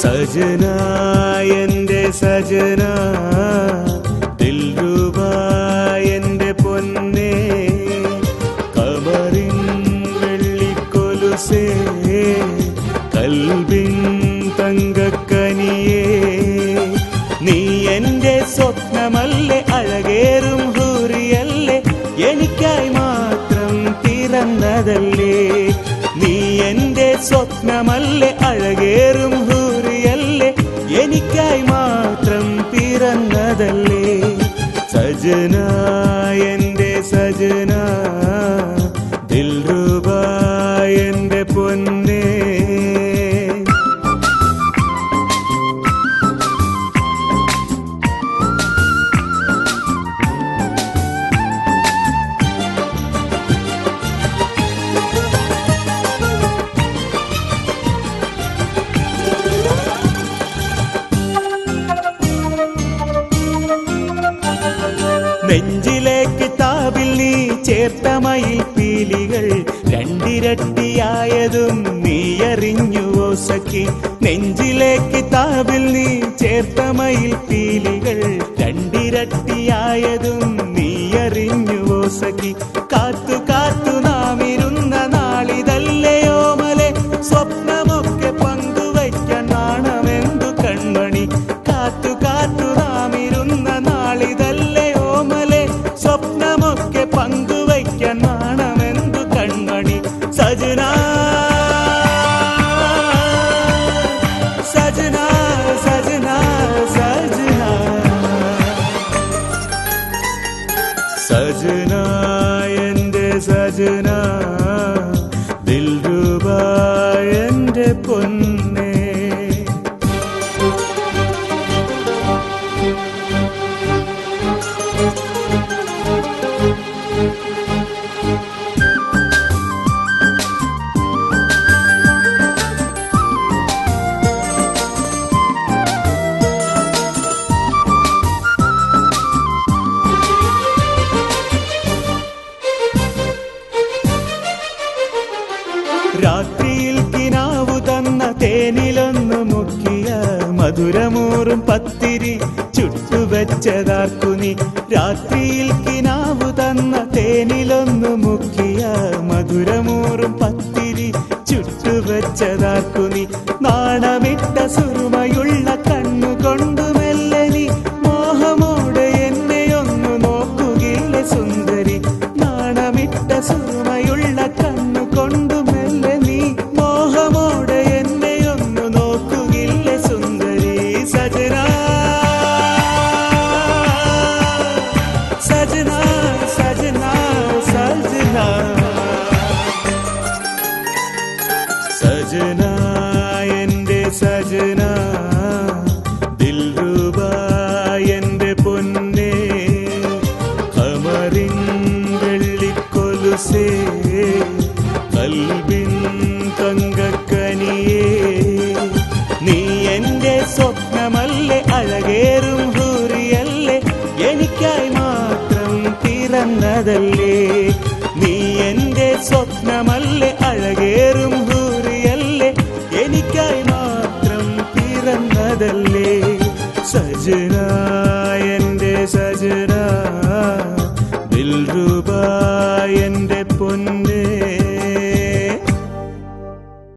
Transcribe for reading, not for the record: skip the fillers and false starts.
സജന എന്റെ സജന ദിൽരുബാ എന്റെ പൊന്നേ കമറിൻ വെള്ളിക്കൊലുസേ കൽബിൻ തങ്കക്കനിയേ നീ എന്റെ സ്വപ്നമല്ലേ അഴകേറും ഹൂറിയല്ലേ എനിക്കായി മാത്രം പിറന്നതല്ലേ നീ എന്റെ സ്വപ്നമല്ലേ അഴകേറും ഹൂറിയല്ലേ എനിക്കായി മാത്രം പിറന്നതല്ലേ സജന എന്റെ സജന ദിൽരുബാ എന്റെ പൊന്നേ നെഞ്ചിലെ കിതാബിൽ നീ ചേർത്ത മയിൽ പീലികൾ രണ്ടിരട്ടിയായതും നീ അറിഞ്ഞുവോ സഖി നെഞ്ചിലെ കിതാബിൽ നീ ചേർത്ത മയിൽ പീലികൾ രണ്ടിരട്ടിയായതും നീ അറിഞ്ഞുവോ സഖി കാത്തു കാത്തു നാം ഇരുന്ന നാളിതല്ലയോ മലെ സ്വപ്നമൊക്കെ പങ്കുവയ്ക്കാൻ നാണമെന്തു കൺമണി കാത്തു കാത്തു നാം ഇരുന്ന നാളിതല്ലയോ സ്വപ്നമൊക്കെ പങ്കുവയ്ക്കാൻ നാണമെന്തു കൺമണി സജന സജന സജന സജന സജന എന്റെ സജന ദിൽരുബാ എന്റെ പൊന്നേ രാത്രിയിൽ കിനാവു തന്ന തേനിലൊന്നു മുക്കിയ മധുരമൂറും പത്തിരി ചുട്ടുവെച്ചതാർക്കു നീ രാത്രിയിൽ കിനാവു തന്ന തേനിലൊന്നു മുക്കിയ മധുരമൂറും പത്തിരി ചുട്ടുവെച്ചതാർക്കു നീ നാണമിട്ട സുറുമയുള്ള കണ്ണുകൊണ്ടു മെല്ലെ നീ മോഹമോടെ എന്നെയൊന്നു നോക്കുകയില്ല സുന്ദരി നാണമിട്ട സുറുമയുള്ള കണ്ണുകൊണ്ടു മെല്ലെ നീ മോഹമോടെ എന്നെയൊന്നു നോക്കുകയില്ല സുന്ദരി സജന സജന സജന സജന സജന എന്റെ സജന ദിൽരുബാ എന്റെ പൊന്നേ കമറിൻ വെള്ളിക്കൊലുസേ കൽബിൻ തങ്കക്കനിയേ നീ എന്റെ സ്വപ്നമല്ലേ അഴകേറും ഹൂറിയല്ലേ എനിക്കായി മാത്രം പിറന്നതല്ലേ നീ എന്റെ സ്വപ്നമല്ലേ അഴകേറും ഹൂറിയല്ലേ എനിക്കായി മാത്രം പിറന്നതല്ലേ സജന എന്റെ സജന ദിൽരുബാ